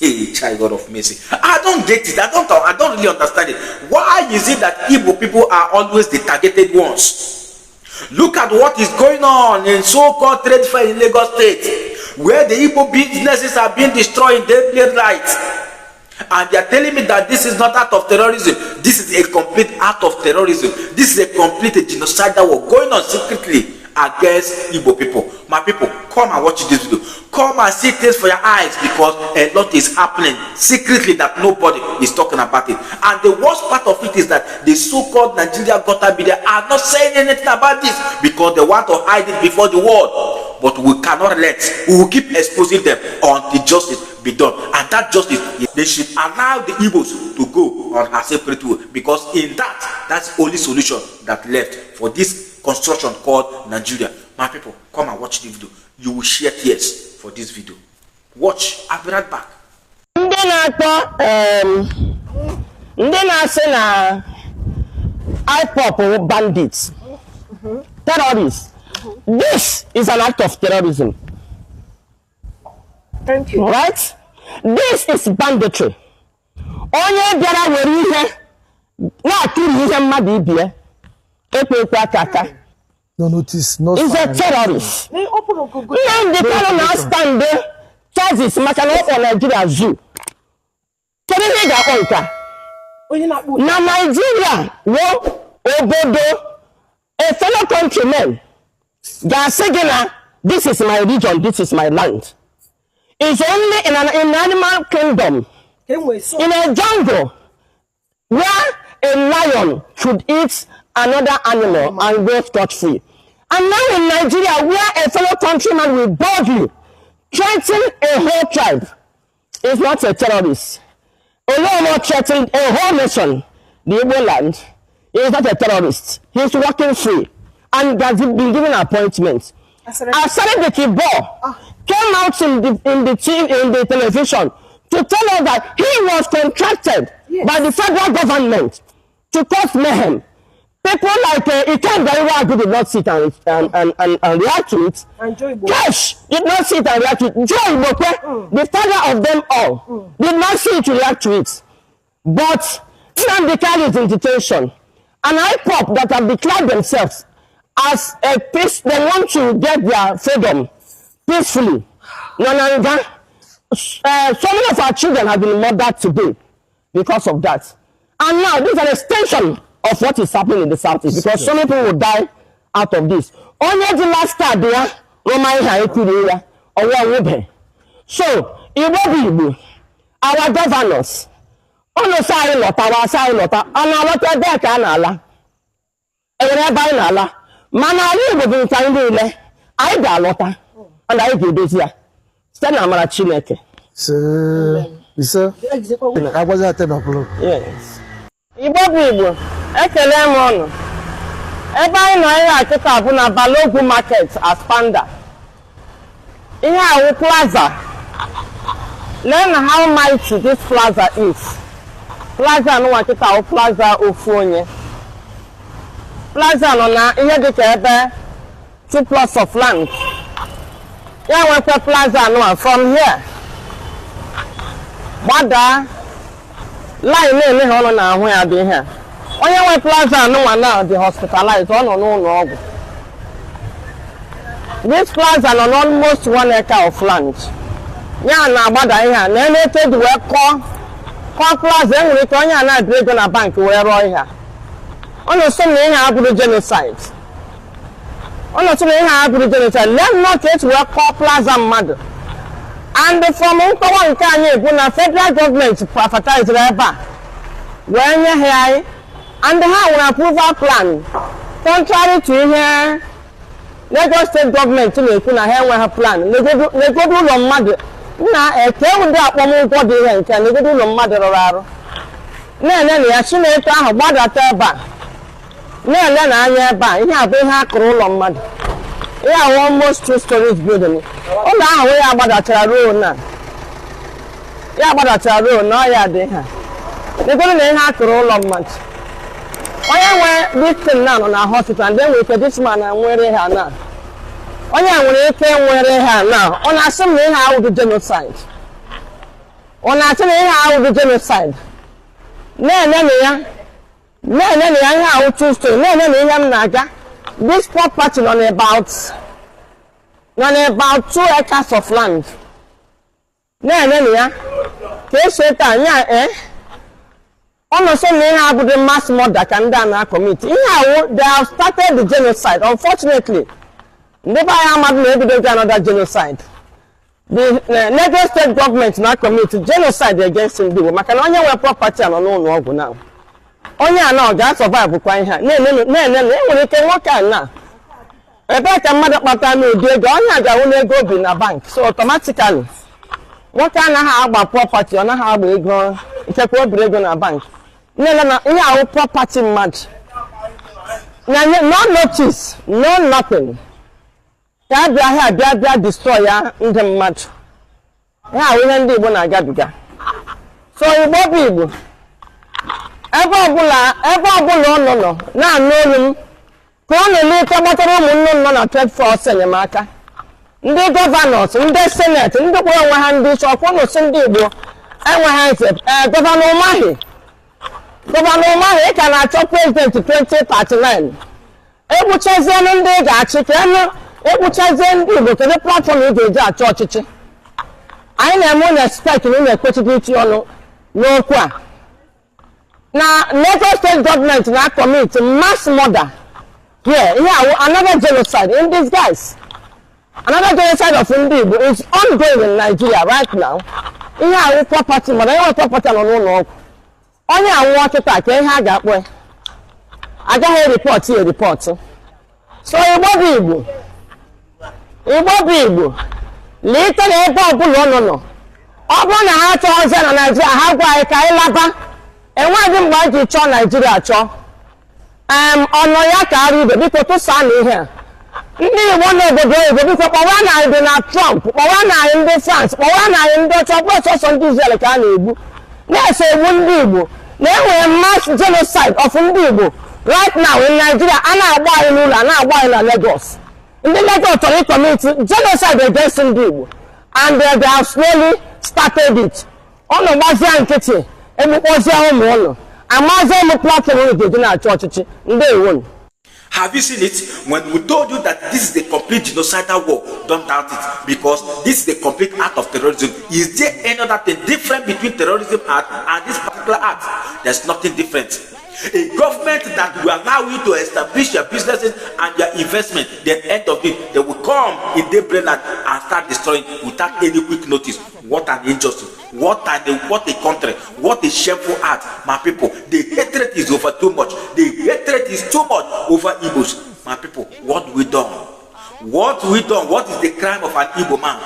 Hey, child God of mercy. I don't get it. I don't really understand it. Why is it that Igbo people are always the targeted ones? Look at what is going on in so-called trade fair in Lagos State, where the Igbo businesses are being destroyed in daily light. And they are telling me that this is not act of terrorism. This is a complete act of terrorism. This is a complete genocidal war going on secretly against Igbo people. My people, come and watch this video. Come and see things for your eyes, because a lot is happening secretly that nobody is talking about it. And the worst part of it is that the so-called Nigerian gutter media are not saying anything about this because they want to hide it before the world. But we cannot let. We will keep exposing them until justice be done. And that justice, they should allow the Igbos to go on a separate way, because in that's the only solution that left for this construction called Nigeria. My people, come and watch the video. You will share tears for this video. Watch. I'll be right back. IPOB bandits, terrorists. This is an act of terrorism. Thank you. Right? This is banditry. Onye biara were ihe na atụrụ ihe mmadụ ibie ekwe aka. No notice, no is a terrorist. The fellow now stand there, charges maka na for Nigeria zoo. Kedu ihe ga-akpọ nke? Na Nigeria wo obodo a fellow countryman ga-asị gị na this is my region, this is my land. It's only in an animal kingdom, in a jungle, where a lion should eat another animal and go scot-free. And now in Nigeria, where a fellow countryman will boldly threaten a whole tribe, is not a terrorist. Although not threatening a whole nation, the Igbo land, he is not a terrorist. He is walking free and has been given an appointment. Asare Igbo came out in the television to tell us that he was contracted by the federal government to cause mayhem. People like Ikenga did not sit and react to it. Cash did not sit and react to it. Joy Boke, the father of them all, did not sit to react to it. But Nnamdi is in detention. And IPOB that have declared themselves as a peace, they want to get their freedom peacefully. So many of our children have been murdered today because of that. And now this is an extension of what is happening in the southeast, because so many people will die out of this. Only the last card there, so Igbo, our governors, our side lot, and our there can Allah. Everybody Allah. Manali will be trying I got lota, and I do this here. Stand on my chineke. Sir, I was at 10 o'clock. Yes. Igbo, ekele m ọnụ. Ebe anyị nọ ihe akịta bụ na Balogu market as panda. Ihe awụ plaza. Learn how mighty this plaza is. Plaza nọ akịta awụ plaza ofu onye. Plaza nọ na ihe dịka ebe 2 plots of land. Ya nwekwa plaza nọ from here. Gbada line na-eme ha ọnụ na ahụ ya dị ihe. Onye nwe plaza anụnwa now dị hospitalized, ọ nọ n'ụlọ ọgwụ. This plaza nọ almost 1 acre of land. Ya na-agbada ihe a na-ete dị wee kọọ plaza enwere ike onye a na-adị ego na bank wee rụọ ihe a. Ọ na-eso na ihe a bụrụ genocide. Ọ na-eso na ihe a bụrụ genocide. Let not it wee kọọ plaza mmadụ. And from nkọwa nke anyị bụ na federal government privatized ebe a wee nye ha anyị, and ha nwere approval plan contrary to ihe Lagos state government na-ekwu na ha enweghị plan. Legodo ụlọ mmadụ na eke ụdị akpọmụgwọ dị ihe nke legodo ụlọ mmadụ rụrụ arụ na-ele na ya Chineke ahụ gbadata ebe a na-ele na anya ebe a ihe abụ ihe akụrụ ụlọ mmadụ. Ihe ahụ almost 2 stories building. Ụlọ ahụ ya gbadachara ruo na ya gbadachara ruo na ọ ya dị ha. Legodo na ihe akụrụ ụlọ mmadụ. Onye nwe victim na nọ na hospital and then we this man nwere ha na. Onye nwere ike nwere ha na. Ọ na-asị m na ihe ahụ bụ genocide. On actually how the genocide. No, how to stay. No, this property on about 2 acres of land. Almost have the mass murder can done commit. They have started the genocide. Unfortunately, never am maybe they another genocide. The Lagos state government now commit genocide against Igbo. Makanonya we property and no now. Onya now gas survive kwa ihe. We can work now. Rebecca mother pata no dey go onya ga won ego bi na bank. So automatically what can have property or have ego ichekwa ego na bank. No, our property match. No notice, no nothing. They destroyer in the match. Yeah, we don't do one again. So you both people. Ever no. Now no room. Come on, later, no, 24 Senemaka. The governors, in the Senate, in the world, hand this or one of Sunday, and Governor Mahi. Governor Mahi can achieve president to 2039. Ebu chazen ndị ga-achịkwa ebu chazen ndị Igbo kedu platform ị ga-eji achọ ọchịchị. Anyị na-eme na expect na na-ekwechite ichi ọnụ n'okwu a. Na Lagos state government na commit mass murder. Here, another genocide in disguise. Another genocide of ndị Igbo is ongoing in Nigeria right now. Ihe ahụ property murder, ihe property nọ n'ụlọ ọgwụ. Onye anwụ ọchịta ka ihe a ga-akpọ agaghị report. So Igbo Igbo lite na ebe ọbụla nọ ọ bụrụ na ha chọọ ọzọ na Nigeria ha gwa anyị ka anyị laba enweghị mgbe anyị ji chọọ Nigeria chọọ ọnọ ya ka arụ ibe biko tụsaa na ihe a ndị Igbo n'obodo oyibo biko kpọwa na anyị dị na Trump kpọwa na anyị ndị France kpọwa na anyị ndị ọcha ọbụla sọsọ ndị Israel ka a na-egbu na-ese egbu ndị Igbo na-enwere mass genocide of ndị Igbo right now in Nigeria a na-agba anyị n'ụlọ a na-agba anyị na Lagos ndị Lagos chọrọ commit genocide against ndị Igbo and they have slowly started it ọnụ gbazia nkịtị egbukpọzie ụmụ ụlọ amazie ụmụ platform ga-eji na-achọ ọchịchị ndị iwu. Have you seen it? When we told you that this is the complete genocidal war, don't doubt it, because this is the complete act of terrorism. Is there any other thing different between terrorism act and this particular act? There's nothing different. A government that will allow you to establish your businesses and your investment, then end of it, they will come in daybreak and start destroying without any quick notice. What an injustice! What a country! What a shameful act, my people. The hatred is over too much. The hatred is too much over Igbos, my people. What we done? What we done? What is the crime of an Igbo man?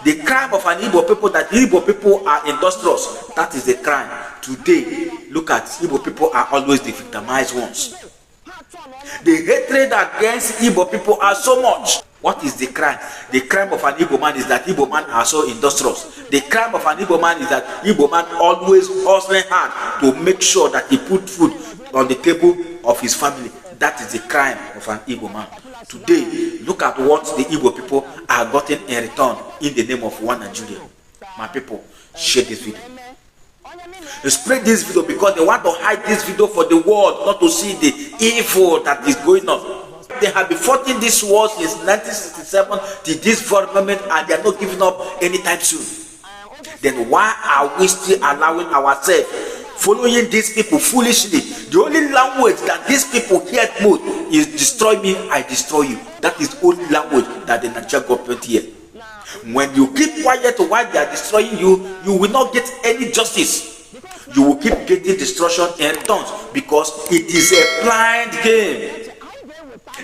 The crime of an Igbo people, that Igbo people are industrious. That is the crime. Today, look at Igbo people are always the victimized ones. The hatred against Igbo people are so much. What is the crime? The crime of an Igbo man is that Igbo man are so industrious. The crime of an Igbo man is that Igbo man always hustling hard to make sure that he put food on the table of his family. That is the crime of an Igbo man. Today, look at what the Igbo people are gotten in return in the name of one Nigeria. My people, share this video. Spread this video because they want to hide this video for the world, not to see the evil that is going on. They have been fighting this war since 1967 to this very moment, and they are not giving up anytime soon. Then why are we still allowing ourselves following these people foolishly? The only language that these people hear most is destroy me, I destroy you. That is the only language that the Nigerian government hear. When you keep quiet while they are destroying you, you will not get any justice. You will keep getting destruction in return because it is a blind game.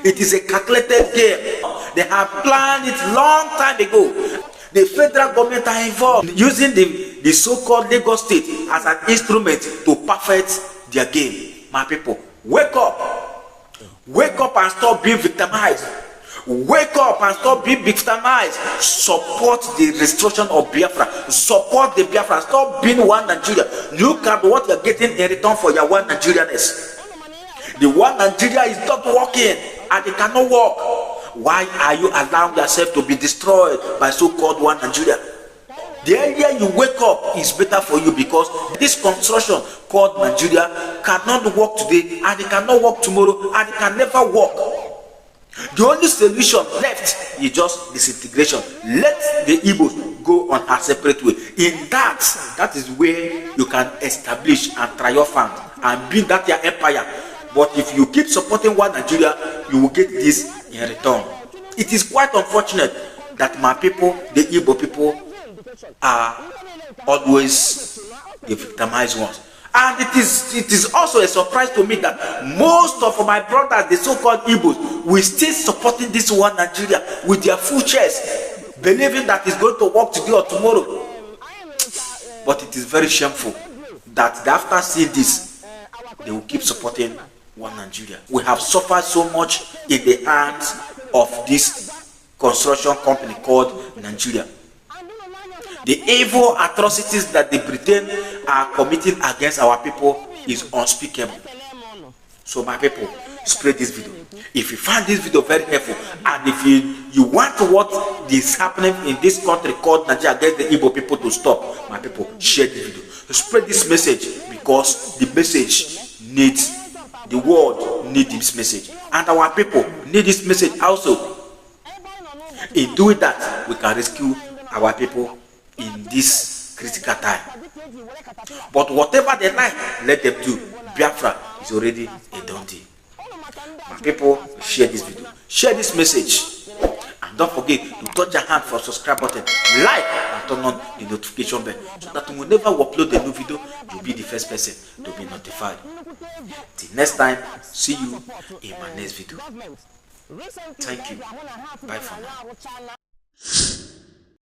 It is a calculated game. They have planned it long time ago. The federal government are involved using the so-called Lagos state as an instrument to perfect their game. My people, wake up. Wake up and stop being victimized. Wake up and stop being victimized. Support the restoration of Biafra. Support the Biafra. Stop being one Nigeria. Look at what you're getting in return for your one Nigerianness. The one Nigeria is not working and it cannot work. Why are you allowing yourself to be destroyed by so-called one Nigeria? The earlier you wake up is better for you, because this construction called Nigeria cannot work today, and it cannot work tomorrow, and it can never work. The only solution left is just disintegration. Let the Igbos go on a separate way. In that is where you can establish and triumphant and build that your empire. But if you keep supporting one Nigeria, you will get this in return. It is quite unfortunate that my people, the Igbo people, are always the victimized ones. And it is also a surprise to me that most of my brothers, the so-called Igbos, will still supporting this one Nigeria with their full chest, believing that it's going to work today or tomorrow. But it is very shameful that after seeing this, they will keep supporting one Nigeria. We have suffered so much in the hands of this construction company called Nigeria. The evil atrocities that the Britain are committing against our people is unspeakable. So my people, spread this video. If you find this video very helpful, and if you want what is happening in this country called Nigeria against the Igbo people to stop, my people, share this video. Spread this message, because the message needs, the world needs this message, and our people need this message also. In doing that, we can rescue our people in this critical time. But whatever they like, let them do. Biafra is already a done deal. My people, share this video, share this message, and don't forget to touch your hand for the subscribe button, like, and turn on the notification bell, so that whenever we upload a new video, you'll be the first person to be notified. Till next time, see you in my next video. Thank you. Bye for now.